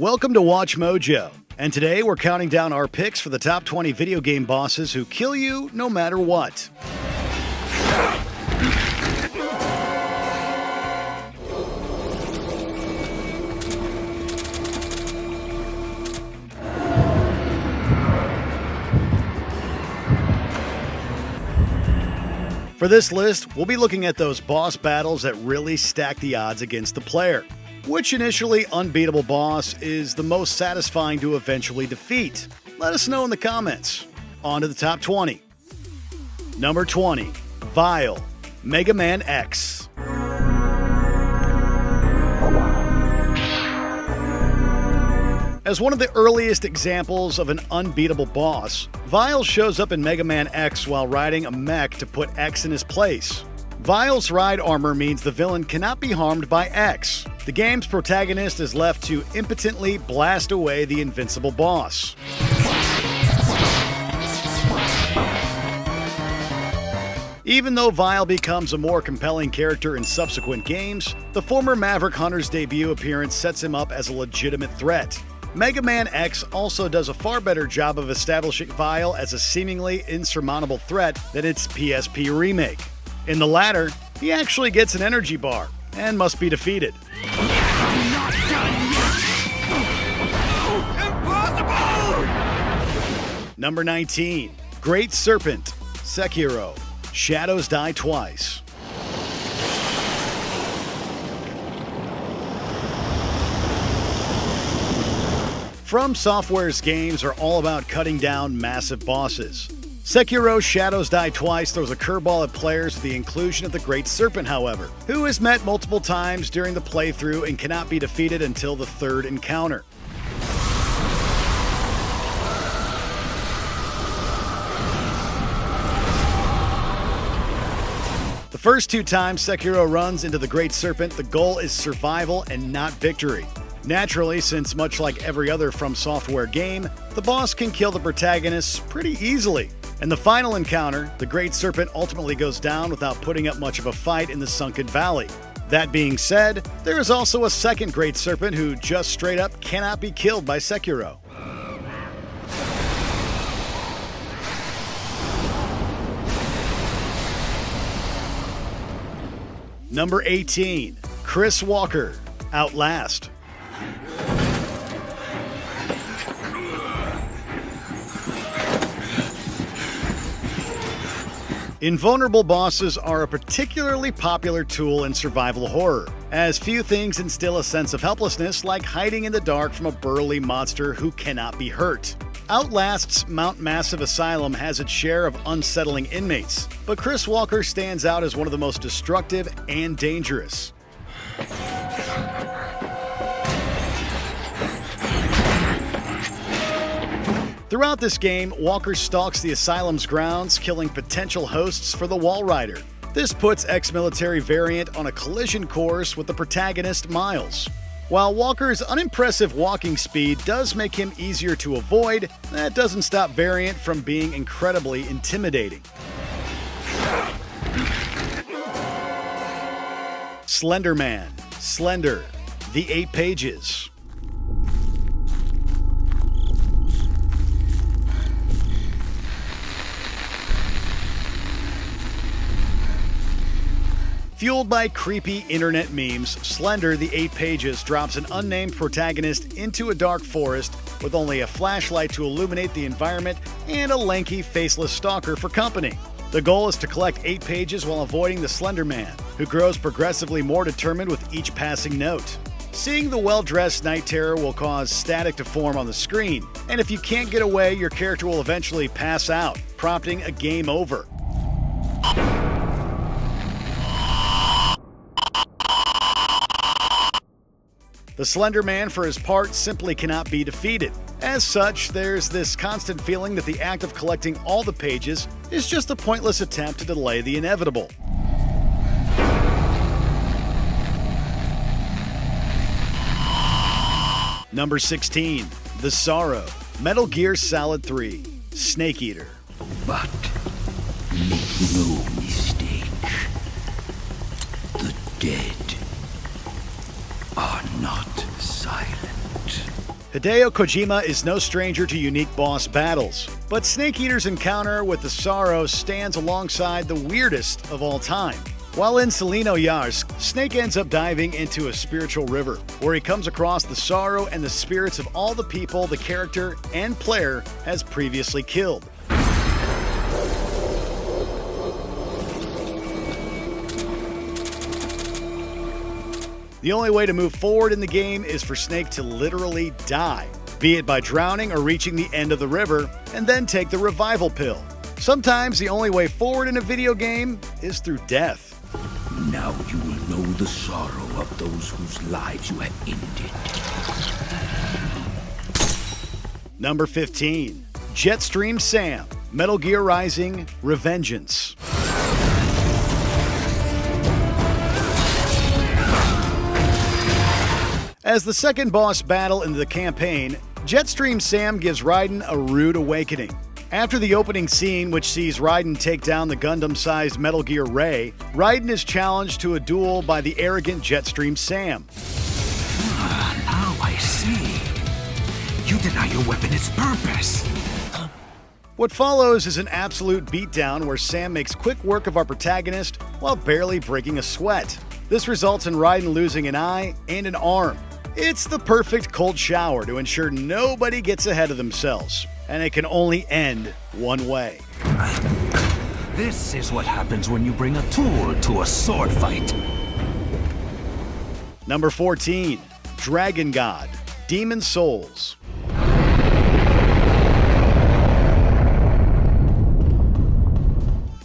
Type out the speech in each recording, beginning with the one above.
Welcome to Watch Mojo, and today we're counting down our picks for the top 20 video game bosses who kill you no matter what. For this list, we'll be looking at those boss battles that really stack the odds against the player. Which initially unbeatable boss is the most satisfying to eventually defeat? Let us know in the comments. On to the top 20. Number 20. Vile, Mega Man X. As one of the earliest examples of an unbeatable boss, Vile shows up in Mega Man X while riding a mech to put X in his place. Vile's ride armor means the villain cannot be harmed by X. The game's protagonist is left to impotently blast away the invincible boss. Even though Vile becomes a more compelling character in subsequent games, the former Maverick Hunter's debut appearance sets him up as a legitimate threat. Mega Man X also does a far better job of establishing Vile as a seemingly insurmountable threat than its PSP remake. In the latter, he actually gets an energy bar and must be defeated. I'm not done yet! Impossible! Number 19. Great Serpent, Sekiro, Shadows Die Twice. From Software's games are all about cutting down massive bosses. Sekiro's Shadows Die Twice throws a curveball at players with the inclusion of the Great Serpent, however, who is met multiple times during the playthrough and cannot be defeated until the third encounter. The first two times Sekiro runs into the Great Serpent, the goal is survival and not victory. Naturally, since much like every other From Software game, the boss can kill the protagonists pretty easily. In the final encounter, the Great Serpent ultimately goes down without putting up much of a fight in the Sunken Valley. That being said, there is also a second Great Serpent who just straight up cannot be killed by Sekiro. Number 18. Chris Walker, Outlast. Invulnerable bosses are a particularly popular tool in survival horror, as few things instill a sense of helplessness like hiding in the dark from a burly monster who cannot be hurt. Outlast's Mount Massive Asylum has its share of unsettling inmates, but Chris Walker stands out as one of the most destructive and dangerous. Throughout this game, Walker stalks the asylum's grounds, killing potential hosts for the Wall Rider. This puts ex-military Variant on a collision course with the protagonist, Miles. While Walker's unimpressive walking speed does make him easier to avoid, that doesn't stop Variant from being incredibly intimidating. Slenderman, Slender, The 8 Pages. Fueled by creepy internet memes, Slender, The 8 Pages drops an unnamed protagonist into a dark forest with only a flashlight to illuminate the environment and a lanky, faceless stalker for company. The goal is to collect 8 pages while avoiding the Slender Man, who grows progressively more determined with each passing note. Seeing the well-dressed night terror will cause static to form on the screen, and if you can't get away, your character will eventually pass out, prompting a game over. The Slender Man, for his part, simply cannot be defeated. As such, there's this constant feeling that the act of collecting all the pages is just a pointless attempt to delay the inevitable. Number 16. The Sorrow, Metal Gear Solid 3, Snake Eater. But make no mistake, the dead are not silent. Hideo Kojima is no stranger to unique boss battles, but Snake Eater's encounter with the Sorrow stands alongside the weirdest of all time. While in Selino Yarsk, Snake ends up diving into a spiritual river, where he comes across the sorrow and the spirits of all the people the character and player has previously killed. The only way to move forward in the game is for Snake to literally die, be it by drowning or reaching the end of the river, and then take the revival pill. Sometimes the only way forward in a video game is through death. Now you will know the sorrow of those whose lives you have ended. Number 15. Jetstream Sam, Metal Gear Rising: Revengeance. As the second boss battle in the campaign, Jetstream Sam gives Raiden a rude awakening. After the opening scene, which sees Raiden take down the Gundam-sized Metal Gear Ray, Raiden is challenged to a duel by the arrogant Jetstream Sam. Now I see. You deny your weapon its purpose. What follows is an absolute beatdown where Sam makes quick work of our protagonist while barely breaking a sweat. This results in Raiden losing an eye and an arm. It's the perfect cold shower to ensure nobody gets ahead of themselves, and it can only end one way. This is what happens when you bring a tool to a sword fight. Number 14. Dragon God, Demon Souls.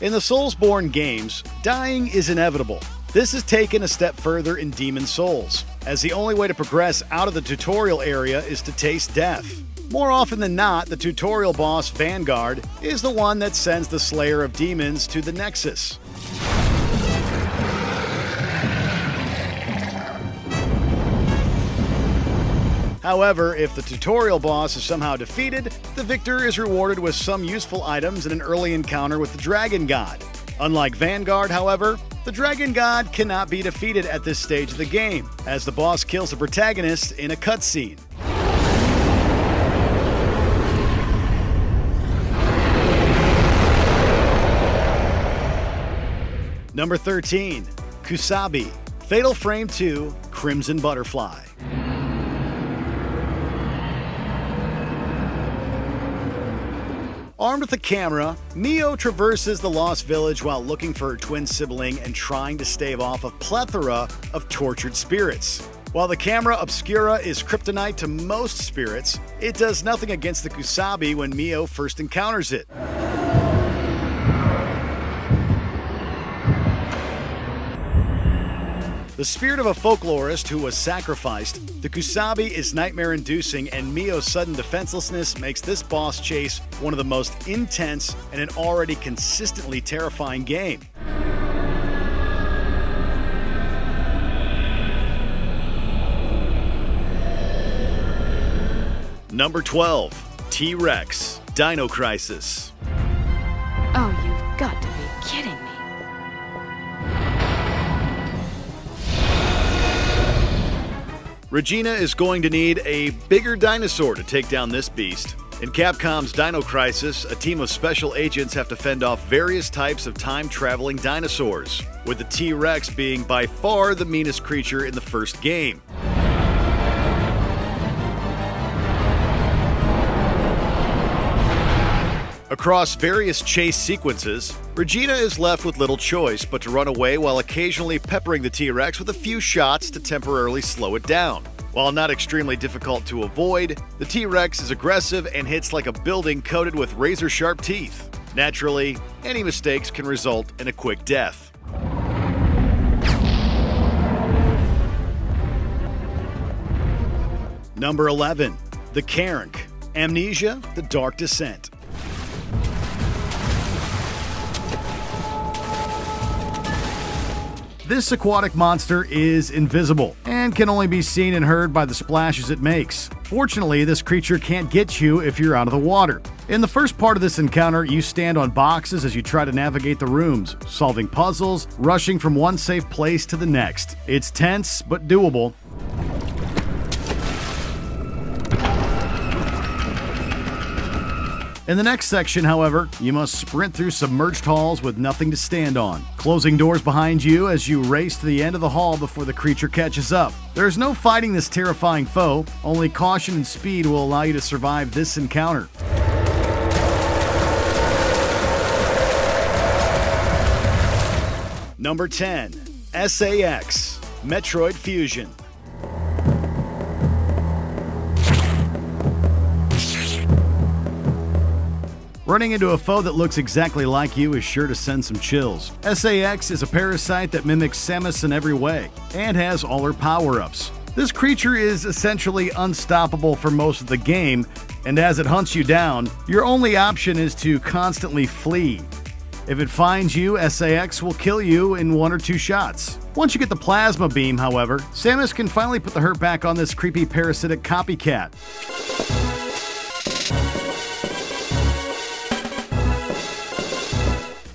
In the Soulsborne games, dying is inevitable. This is taken a step further in Demon Souls, as the only way to progress out of the tutorial area is to taste death. More often than not, the tutorial boss Vanguard is the one that sends the Slayer of Demons to the Nexus. However, if the tutorial boss is somehow defeated, the victor is rewarded with some useful items in an early encounter with the Dragon God. Unlike Vanguard, however, the Dragon God cannot be defeated at this stage of the game, as the boss kills the protagonist in a cutscene. Number 13. Kusabi, Fatal Frame 2: Crimson Butterfly. Armed with a camera, Mio traverses the Lost Village while looking for her twin sibling and trying to stave off a plethora of tortured spirits. While the camera obscura is kryptonite to most spirits, it does nothing against the Kusabi when Mio first encounters it. The spirit of a folklorist who was sacrificed, the Kusabi is nightmare-inducing, and Mio's sudden defenselessness makes this boss chase one of the most intense in an already consistently terrifying game. Number 12. TRex, Dino Crisis. Oh, you've got to be kidding me. Regina is going to need a bigger dinosaur to take down this beast. In Capcom's Dino Crisis, a team of special agents have to fend off various types of time-traveling dinosaurs, with the T-Rex being by far the meanest creature in the first game. Across various chase sequences, Regina is left with little choice but to run away while occasionally peppering the T-Rex with a few shots to temporarily slow it down. While not extremely difficult to avoid, the T-Rex is aggressive and hits like a building coated with razor-sharp teeth. Naturally, any mistakes can result in a quick death. Number 11. The Carrink, Amnesia: The Dark Descent. This aquatic monster is invisible and can only be seen and heard by the splashes it makes. Fortunately, this creature can't get you if you're out of the water. In the first part of this encounter, you stand on boxes as you try to navigate the rooms, solving puzzles, rushing from one safe place to the next. It's tense, but doable. In the next section, however, you must sprint through submerged halls with nothing to stand on, closing doors behind you as you race to the end of the hall before the creature catches up. There's no fighting this terrifying foe, only caution and speed will allow you to survive this encounter. Number 10. SAX, Metroid Fusion. Running into a foe that looks exactly like you is sure to send some chills. SAX is a parasite that mimics Samus in every way, and has all her power-ups. This creature is essentially unstoppable for most of the game, and as it hunts you down, your only option is to constantly flee. If it finds you, SAX will kill you in 1 or 2 shots. Once you get the plasma beam, however, Samus can finally put the hurt back on this creepy parasitic copycat.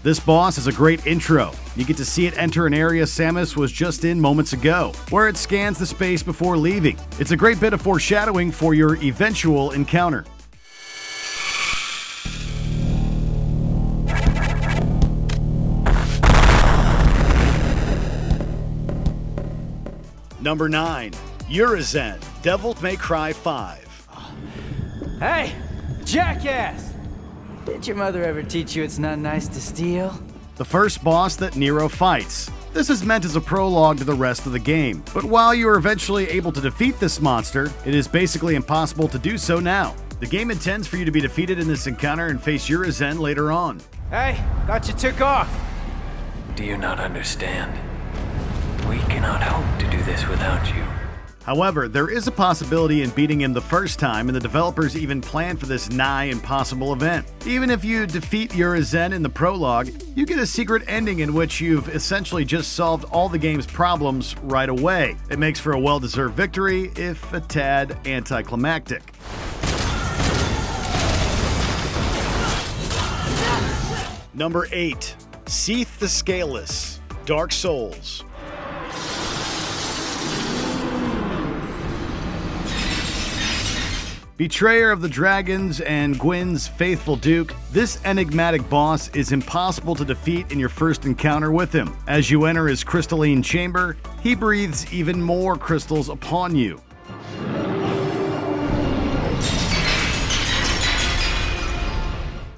This boss is a great intro. You get to see it enter an area Samus was just in moments ago, where it scans the space before leaving. It's a great bit of foreshadowing for your eventual encounter. Number 9. Urizen, Devil May Cry 5. Hey, jackass! Did your mother ever teach you it's not nice to steal? The first boss that Nero fights. This is meant as a prologue to the rest of the game, but while you are eventually able to defeat this monster, it is basically impossible to do so now. The game intends for you to be defeated in this encounter and face Urizen later on. Hey, thought you took off. Do you not understand? We cannot hope to do this without you. However, there is a possibility in beating him the first time, and the developers even planned for this nigh impossible event. Even if you defeat Urizen in the prologue, you get a secret ending in which you've essentially just solved all the game's problems right away. It makes for a well-deserved victory, if a tad anticlimactic. Number 8. Seath the Scaleless, Dark Souls. Betrayer of the Dragons and Gwyn's faithful Duke, this enigmatic boss is impossible to defeat in your first encounter with him. As you enter his crystalline chamber, he breathes even more crystals upon you.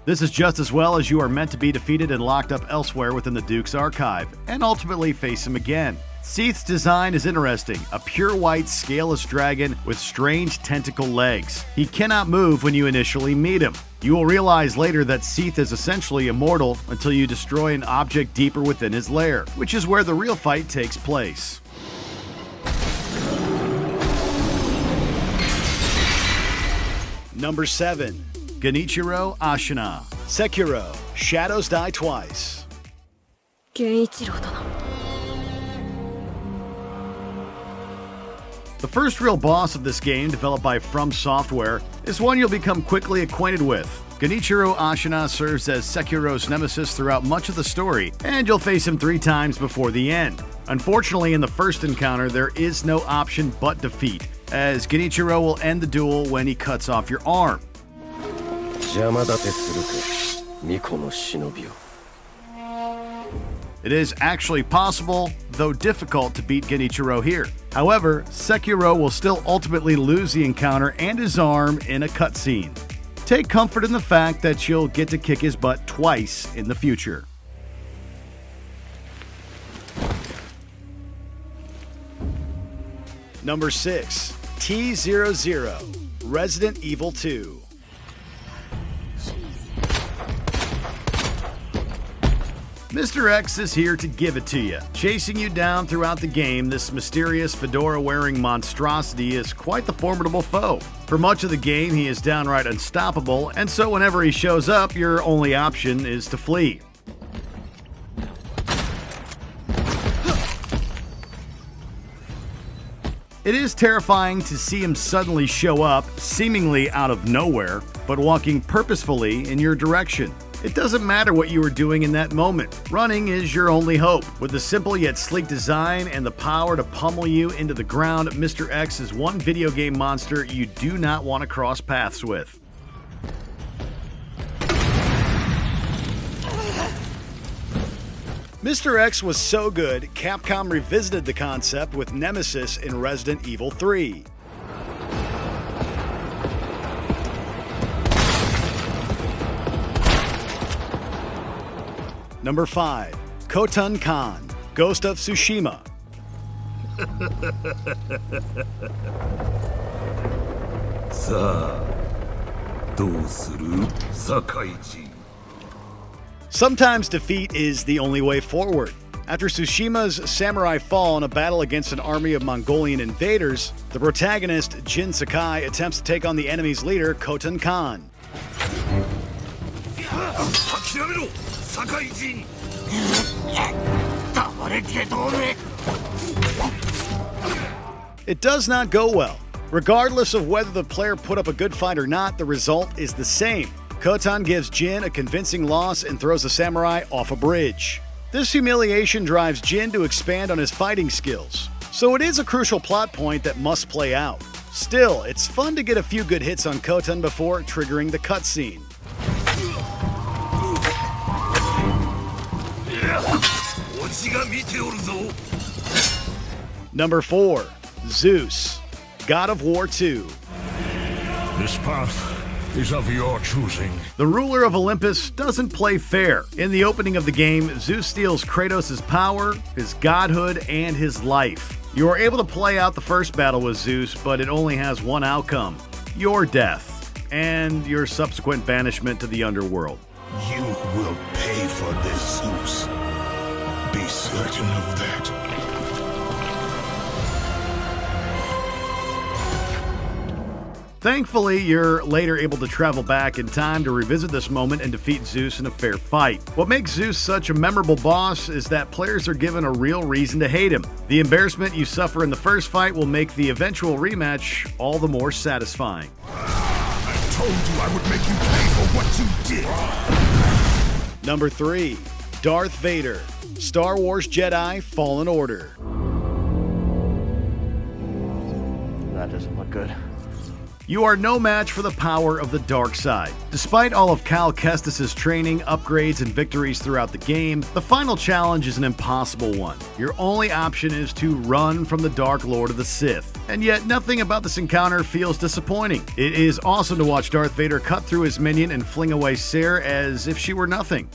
This is just as well as you are meant to be defeated and locked up elsewhere within the Duke's archive, and ultimately face him again. Seath's design is interesting, a pure white scaleless dragon with strange tentacle legs. He cannot move when you initially meet him. You will realize later that Seath is essentially immortal until you destroy an object deeper within his lair, which is where the real fight takes place. Number 7. Genichiro Ashina, Sekiro, Shadows Die Twice. The first real boss of this game, developed by From Software, is one you'll become quickly acquainted with. Genichiro Ashina serves as Sekiro's nemesis throughout much of the story, and you'll face him 3 times before the end. Unfortunately, in the first encounter, there is no option but defeat, as Genichiro will end the duel when he cuts off your arm. It is actually possible, though difficult, to beat Genichiro here. However, Sekiro will still ultimately lose the encounter and his arm in a cutscene. Take comfort in the fact that you'll get to kick his butt twice in the future. Number 6. T00, Resident Evil 2. Mr. X is here to give it to you. Chasing you down throughout the game, this mysterious fedora-wearing monstrosity is quite the formidable foe. For much of the game, he is downright unstoppable, and so whenever he shows up, your only option is to flee. It is terrifying to see him suddenly show up, seemingly out of nowhere, but walking purposefully in your direction. It doesn't matter what you are doing in that moment. Running is your only hope. With the simple yet sleek design and the power to pummel you into the ground, Mr. X is one video game monster you do not want to cross paths with. Mr. X was so good, Capcom revisited the concept with Nemesis in Resident Evil 3. Number 5. Khotun Khan, Ghost of Tsushima. Sometimes defeat is the only way forward. After Tsushima's samurai fall in a battle against an army of Mongolian invaders, the protagonist, Jin Sakai, attempts to take on the enemy's leader, Khotun Khan. It does not go well. Regardless of whether the player put up a good fight or not, the result is the same. Khotun gives Jin a convincing loss and throws the samurai off a bridge. This humiliation drives Jin to expand on his fighting skills. So it is a crucial plot point that must play out. Still, it's fun to get a few good hits on Khotun before triggering the cutscene. Number 4. Zeus, God of War 2. This path is of your choosing. The ruler of Olympus doesn't play fair. In the opening of the game, Zeus steals Kratos' power, his godhood, and his life. You are able to play out the first battle with Zeus, but it only has one outcome: your death, and your subsequent banishment to the underworld. You will pay for this, Zeus. Be certain of that. Thankfully, you're later able to travel back in time to revisit this moment and defeat Zeus in a fair fight. What makes Zeus such a memorable boss is that players are given a real reason to hate him. The embarrassment you suffer in the first fight will make the eventual rematch all the more satisfying. I told you I would make you pay for what you did. Number 3. Darth Vader, Star Wars Jedi Fallen Order. That doesn't look good. You are no match for the power of the dark side. Despite all of Cal Kestis' training, upgrades, and victories throughout the game, the final challenge is an impossible one. Your only option is to run from the Dark Lord of the Sith. And yet, nothing about this encounter feels disappointing. It is awesome to watch Darth Vader cut through his minion and fling away Cere as if she were nothing.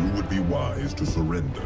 You would be wise to surrender.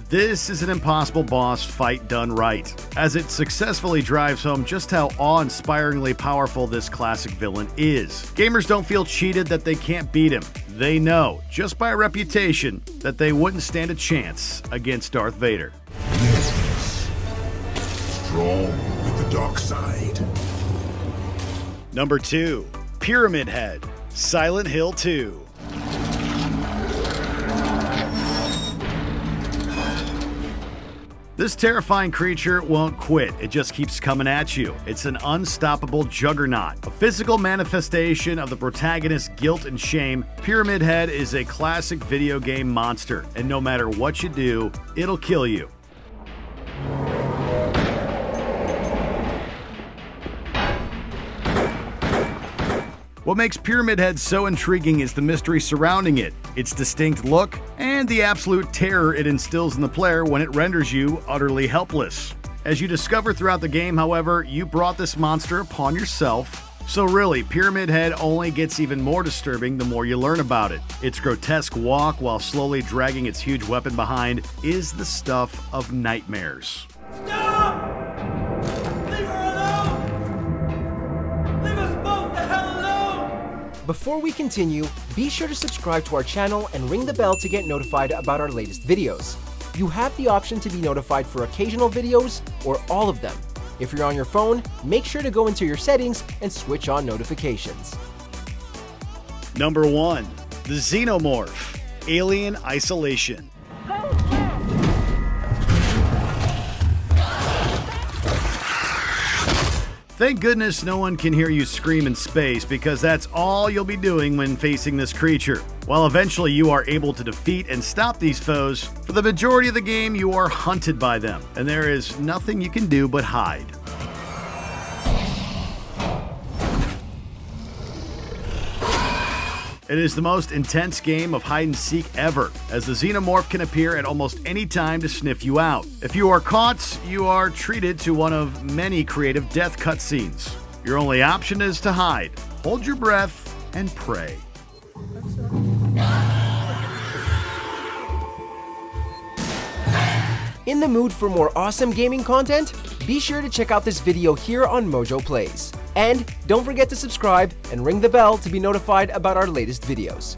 This is an impossible boss fight done right, as it successfully drives home just how awe-inspiringly powerful this classic villain is. Gamers don't feel cheated that they can't beat him. They know, just by reputation, that they wouldn't stand a chance against Darth Vader. Yes. Strong with the dark side. Number 2. Pyramid Head, Silent Hill 2. This terrifying creature won't quit, it just keeps coming at you. It's an unstoppable juggernaut. A physical manifestation of the protagonist's guilt and shame, Pyramid Head is a classic video game monster, and no matter what you do, it'll kill you. What makes Pyramid Head so intriguing is the mystery surrounding it, its distinct look, and the absolute terror it instills in the player when it renders you utterly helpless. As you discover throughout the game, however, you brought this monster upon yourself. So really, Pyramid Head only gets even more disturbing the more you learn about it. Its grotesque walk while slowly dragging its huge weapon behind is the stuff of nightmares. Stop! Leave her alone! Leave us both the hell alone! Before we continue, be sure to subscribe to our channel and ring the bell to get notified about our latest videos. You have the option to be notified for occasional videos or all of them. If you're on your phone, make sure to go into your settings and switch on notifications. Number 1. The Xenomorph, Alien Isolation. Thank goodness no one can hear you scream in space, because that's all you'll be doing when facing this creature. While eventually you are able to defeat and stop these foes, for the majority of the game you are hunted by them, and there is nothing you can do but hide. It is the most intense game of hide and seek ever, as the xenomorph can appear at almost any time to sniff you out. If you are caught, you are treated to one of many creative death cutscenes. Your only option is to hide, hold your breath, and pray. In the mood for more awesome gaming content? Be sure to check out this video here on Mojo Plays. And don't forget to subscribe and ring the bell to be notified about our latest videos.